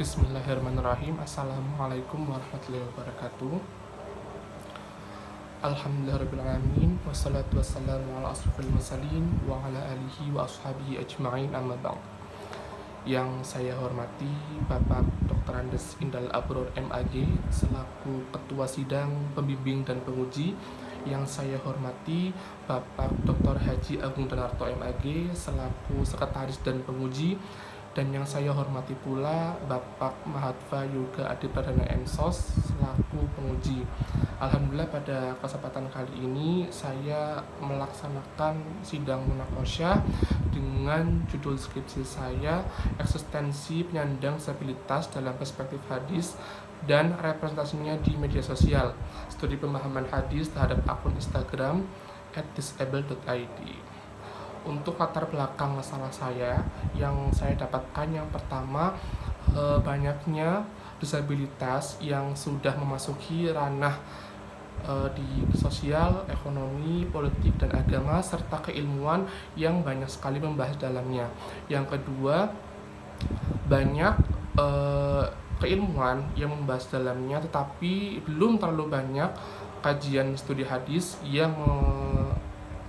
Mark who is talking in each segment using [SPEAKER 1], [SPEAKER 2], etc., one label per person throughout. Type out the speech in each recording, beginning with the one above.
[SPEAKER 1] Bismillahirrahmanirrahim. Assalamualaikum warahmatullahi wabarakatuh. Alhamdulillahirrahmanirrahim. Wassalatu wassalamu ala asrafil mursalin wa ala alihi wa ashabihi ajma'in, amma ba'd. Yang saya hormati Bapak Dr. Andes Indal Abror MAG selaku Ketua Sidang, Pembimbing dan Penguji. Yang saya hormati Bapak Dr. Haji Agung Danarto MAG selaku Sekretaris dan Penguji. Dan yang saya hormati pula Bapak Mahatva Yoga Adi Pradana MSOS selaku penguji. Alhamdulillah pada kesempatan kali ini saya melaksanakan sidang munaqasyah dengan judul skripsi saya, eksistensi penyandang disabilitas dalam perspektif hadis dan representasinya di media sosial, studi pemahaman hadis terhadap akun Instagram @disable.id. Untuk latar belakang masalah saya, yang saya dapatkan yang pertama, banyaknya disabilitas yang sudah memasuki ranah di sosial, ekonomi, politik, dan agama, serta keilmuan yang banyak sekali membahas dalamnya. Yang kedua, banyak keilmuan yang membahas dalamnya, tetapi belum terlalu banyak kajian studi hadis yang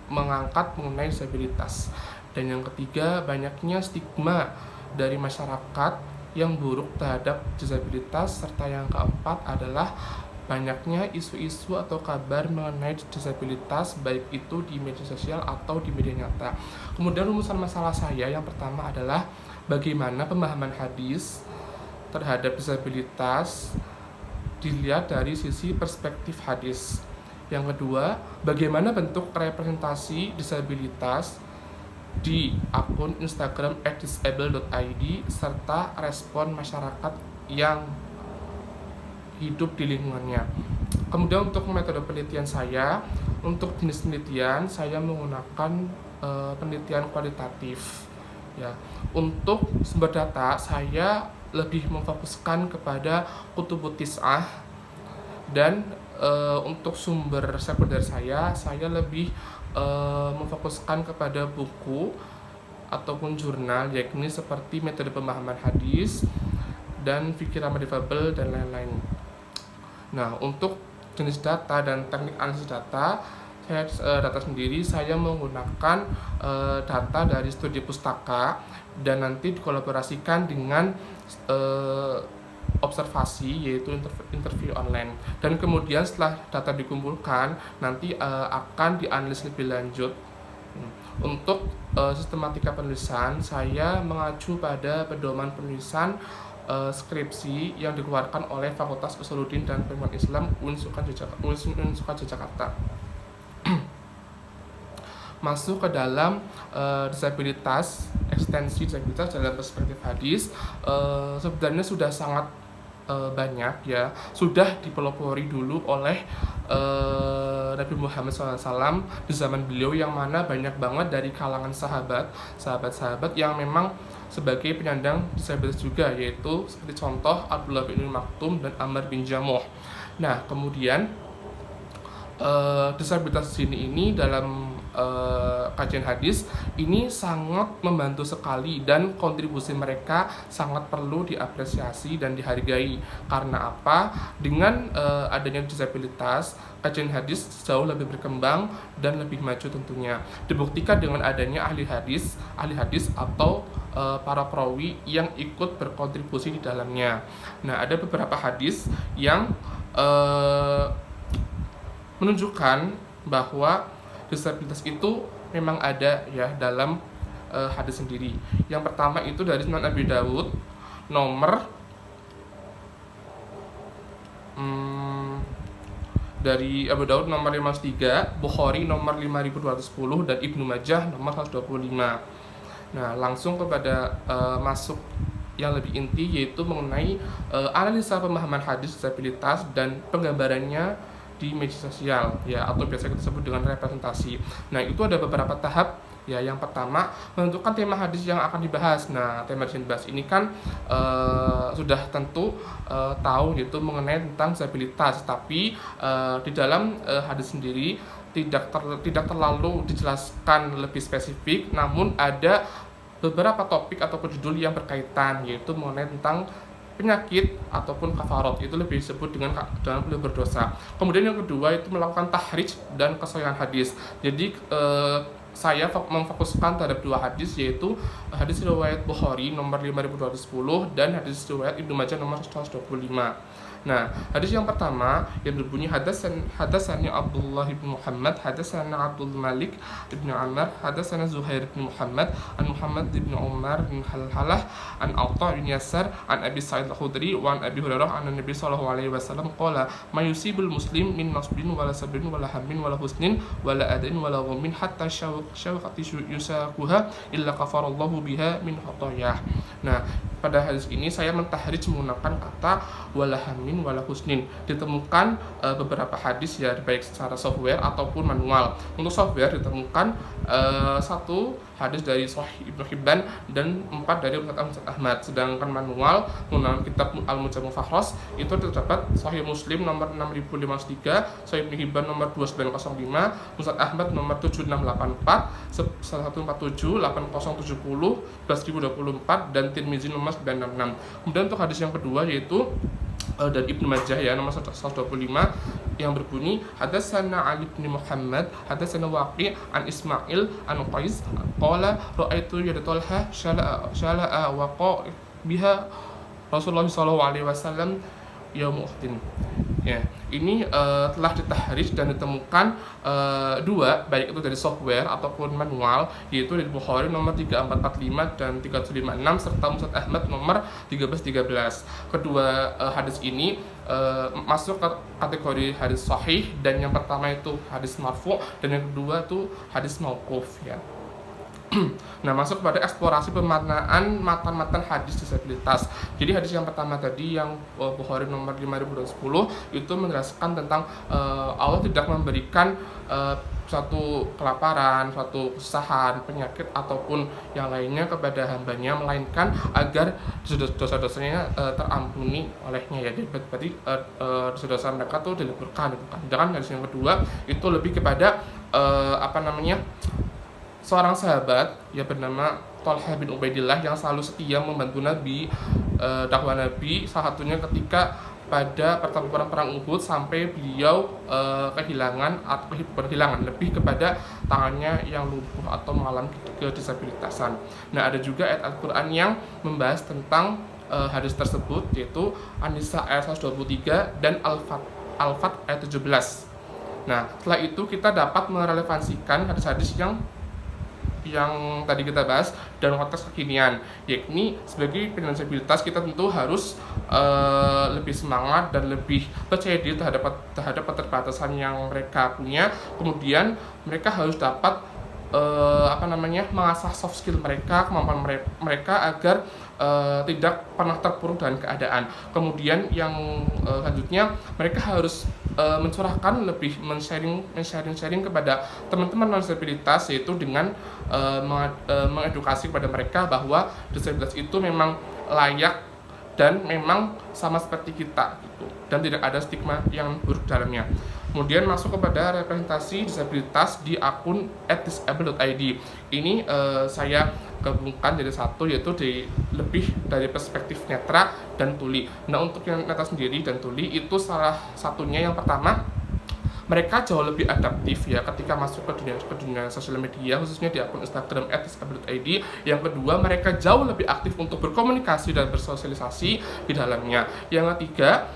[SPEAKER 1] mengangkat mengenai disabilitas. Dan yang ketiga, banyaknya stigma dari masyarakat yang buruk terhadap disabilitas. Serta yang keempat adalah banyaknya isu-isu atau kabar mengenai disabilitas, baik itu di media sosial atau di media nyata. Kemudian rumusan masalah saya yang pertama adalah bagaimana pemahaman hadis terhadap disabilitas dilihat dari sisi perspektif hadis. Yang kedua, bagaimana bentuk representasi disabilitas di akun Instagram @disable.id serta respon masyarakat yang hidup di lingkungannya. Kemudian untuk metode penelitian saya, untuk jenis penelitian saya menggunakan penelitian kualitatif. Ya, untuk sumber data saya lebih memfokuskan kepada kutubut tis'ah, dan untuk sumber sekunder saya lebih memfokuskan kepada buku ataupun jurnal, yakni seperti metode pemahaman hadis dan fikih ramah difabel dan lain-lain. Nah, untuk jenis data dan teknik analisis data, data sendiri saya menggunakan data dari studi pustaka dan nanti dikolaborasikan dengan observasi, yaitu interview online. Dan kemudian setelah data dikumpulkan, nanti akan dianalisis lebih lanjut. Untuk sistematika penulisan, saya mengacu pada pedoman penulisan skripsi yang dikeluarkan oleh Fakultas Usuluddin dan Pendidikan Islam Unsukkan Yogyakarta. Masuk ke dalam disabilitas, ekstensi disabilitas dalam perspektif hadis, sebenarnya sudah sangat banyak, ya, sudah dipelopori dulu oleh Nabi Muhammad SAW di zaman beliau, yang mana banyak banget dari kalangan sahabat-sahabat yang memang sebagai penyandang disabilitas juga, yaitu seperti contoh Abdullah bin Maktum dan Amr bin Jamuh. Nah, kemudian disabilitas sini ini dalam kajian hadis ini sangat membantu sekali, dan kontribusi mereka sangat perlu diapresiasi dan dihargai. Karena apa? Dengan adanya disabilitas, kajian hadis jauh lebih berkembang dan lebih maju tentunya. Dibuktikan dengan adanya ahli hadis atau para perawi yang ikut berkontribusi di dalamnya. Nah, ada beberapa hadis yang menunjukkan bahwa disabilitas itu memang ada, ya, dalam hadis sendiri. Yang pertama itu dari Sunan Abi Dawud nomor dari Abu Dawud nomor 503, Bukhari nomor 5210, dan Ibnu Majah nomor 125. Nah, langsung kepada masuk yang lebih inti, yaitu mengenai analisa pemahaman hadis disabilitas dan penggambarannya di media sosial, ya, atau biasa kita sebut dengan representasi. Nah, itu ada beberapa tahap, ya. Yang pertama, menentukan tema hadis yang akan dibahas. Nah, tema yang dibahas ini kan sudah tentu tahu, yaitu mengenai tentang disabilitas, tapi di dalam hadis sendiri tidak terlalu dijelaskan lebih spesifik, namun ada beberapa topik atau judul yang berkaitan, yaitu mengenai tentang penyakit ataupun kafarat, itu lebih disebut dengan beliau berdosa. Kemudian yang kedua itu melakukan tahrij dan kesahihan hadis. Jadi saya memfokuskan terhadap dua hadis, yaitu hadis riwayat Bukhari nomor 5210 dan hadis riwayat Ibnu Majah nomor 125. Nah, hadis yang pertama yang berbunyi hadatsani Abdullah bin Muhammad, hadatsana Abdul Malik bin Amr, hadatsana Zuhair bin Muhammad, an Muhammad bin Umar bin Halhalah, an Atha bin Yasar, an Abi Sa'id al-Khudri wa an Abi Hurairah an Nabi sallallahu alaihi wasallam qala ma yusibul muslim min nasbin wala sabrin wala hammin wala husnin wala adin wala ghammin hatta syawqati yusaquha illa kafarallahu biha min khatayah. Nah, pada hadis ini saya mentahrij menggunakan kata wala hammin wala husnin. Ditemukan beberapa hadis ya, baik secara software ataupun manual. Untuk software ditemukan satu hadis dari Sahih Ibnu Hibban dan 4 dari Musnad Ahmad. Sedangkan manual menggunakan kitab Al-Mujam' Fahros itu terdapat Sahih Muslim nomor 6053, Sahih Ibnu Hibban nomor 2905, Musnad Ahmad nomor 7684, 1147, 8070, 11024 dan Tirmizi nomor 966. Kemudian untuk hadis yang kedua yaitu dari Ibnu Majah ya nomor 125 yang berbunyi hadatsana Ali bin Muhammad hadatsana Waqi' an Ismail an Qais qala ra'aitu yadatulha syala'a wa biha Rasulullah sallallahu alaihi wasallam yaum Uhdin. Ya, ini telah ditahrij dan ditemukan dua, baik itu dari software ataupun manual, yaitu dari Bukhari nomor 3445 dan 3756 serta Musnad Ahmad nomor 1313. Kedua hadis ini masuk ke kategori hadis sahih, dan yang pertama itu hadis marfu' dan yang kedua itu hadis mauquf ya. Nah, masuk pada eksplorasi pemaknaan matan-matan hadis disabilitas. Jadi hadis yang pertama tadi yang Bukhari nomor 5210 itu menjelaskan tentang Allah tidak memberikan suatu kelaparan, suatu kesusahan, penyakit ataupun yang lainnya kepada hambanya, melainkan agar dosa-dosanya terampuni olehnya ya. Jadi berarti dosa-dosa mereka tuh dileburkan. Sedangkan hadis yang kedua itu lebih kepada seorang sahabat yang bernama Thalhah bin Ubaidillah yang selalu setia membantu Nabi, dakwah Nabi, salah satunya ketika pada pertempuran perang Uhud sampai beliau kehilangan lebih kepada tangannya yang lumpuh atau mengalami kedisabilitasan. Nah, ada juga ayat Al-Qur'an yang membahas tentang hadis tersebut, yaitu An-Nisa ayat 123 dan Al-Fat ayat 17. Nah, setelah itu kita dapat merelevansikan hadis-hadis yang tadi kita bahas dan konteks kekinian, yakni sebagai penyandang disabilitas kita tentu harus lebih semangat dan lebih percaya diri terhadap keterbatasan yang mereka punya. Kemudian mereka harus dapat mengasah soft skill mereka, kemampuan mereka agar tidak pernah terpuruk dengan keadaan. Kemudian yang selanjutnya mereka harus mencurahkan lebih men-sharing kepada teman-teman non disabilitas, yaitu dengan mengedukasi kepada mereka bahwa disabilitas itu memang layak dan memang sama seperti kita gitu, dan tidak ada stigma yang buruk dalamnya. Kemudian masuk kepada representasi disabilitas di akun @disable.id. Ini saya gabungkan jadi satu, yaitu lebih dari perspektif netra dan tuli. Nah, untuk yang netra sendiri dan tuli itu salah satunya yang pertama, mereka jauh lebih adaptif ya ketika masuk ke dunia sosial media, khususnya di akun Instagram @disable.id. Yang kedua, mereka jauh lebih aktif untuk berkomunikasi dan bersosialisasi di dalamnya. Yang ketiga,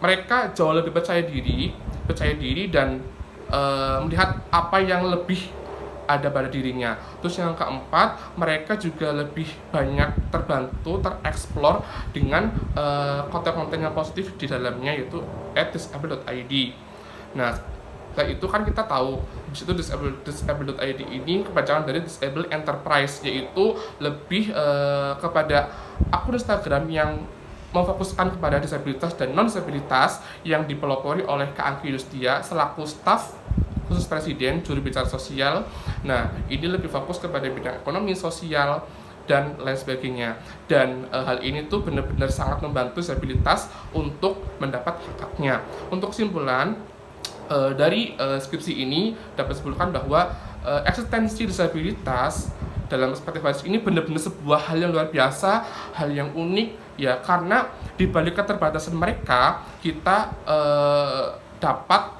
[SPEAKER 1] mereka jauh lebih percaya diri dan melihat apa yang lebih ada pada dirinya. Terus yang keempat, mereka juga lebih banyak terbantu, tereksplor dengan konten-konten yang positif di dalamnya, yaitu @disable.id. Nah, setelah itu kan kita tahu di situ disable.id ini kepanjangan dari Disable Enterprise, yaitu lebih kepada akun Instagram yang memfokuskan kepada disabilitas dan non-disabilitas yang dipelopori oleh Kak Angki Yustia selaku staf khusus Presiden, juru bicara sosial. Nah, ini lebih fokus kepada bidang ekonomi, sosial, dan lain sebagainya. Dan hal ini tuh benar-benar sangat membantu disabilitas untuk mendapat hak-haknya. Untuk kesimpulan dari skripsi ini dapat disebutkan bahwa eksistensi disabilitas dalam perspektif hadis ini benar-benar sebuah hal yang luar biasa, hal yang unik ya, karena di balik keterbatasan mereka kita dapat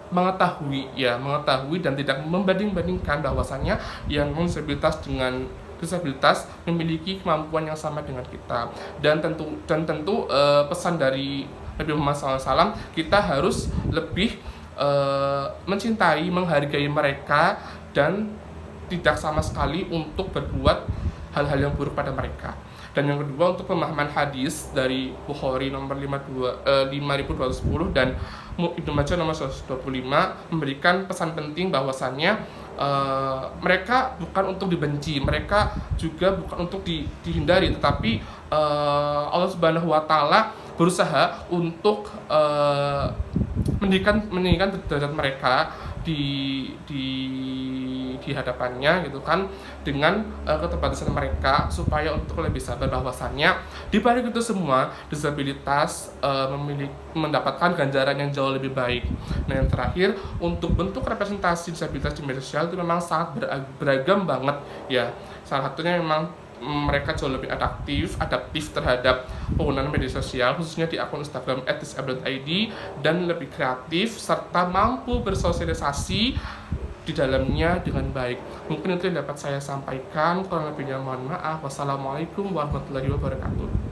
[SPEAKER 1] mengetahui dan tidak membanding-bandingkan bahwasannya yang non-disabilitas dengan disabilitas memiliki kemampuan yang sama dengan kita. Dan tentu pesan dari Nabi Muhammad SAW, kita harus lebih mencintai, menghargai mereka dan tidak sama sekali untuk berbuat hal-hal yang buruk pada mereka. Dan yang kedua, untuk pemahaman hadis dari Bukhari nomor 5210 dan Ibnu Majah nomor 125 memberikan pesan penting bahwasannya mereka bukan untuk dibenci, mereka juga bukan untuk dihindari, tetapi Allah Subhanahu wa taala berusaha untuk meninggikan derajat mereka di hadapannya gitu kan, dengan keterbatasan mereka, supaya untuk lebih sabar bahwasannya di balik itu semua disabilitas mendapatkan ganjaran yang jauh lebih baik. Nah, yang terakhir, untuk bentuk representasi disabilitas di media sosial itu memang sangat beragam banget ya. Salah satunya memang mereka jauh lebih adaptif terhadap penggunaan media sosial, khususnya di akun Instagram @disable.id, dan lebih kreatif serta mampu bersosialisasi di dalamnya dengan baik. Mungkin itu yang dapat saya sampaikan, kurang lebihnya mohon maaf. Wassalamualaikum warahmatullahi wabarakatuh.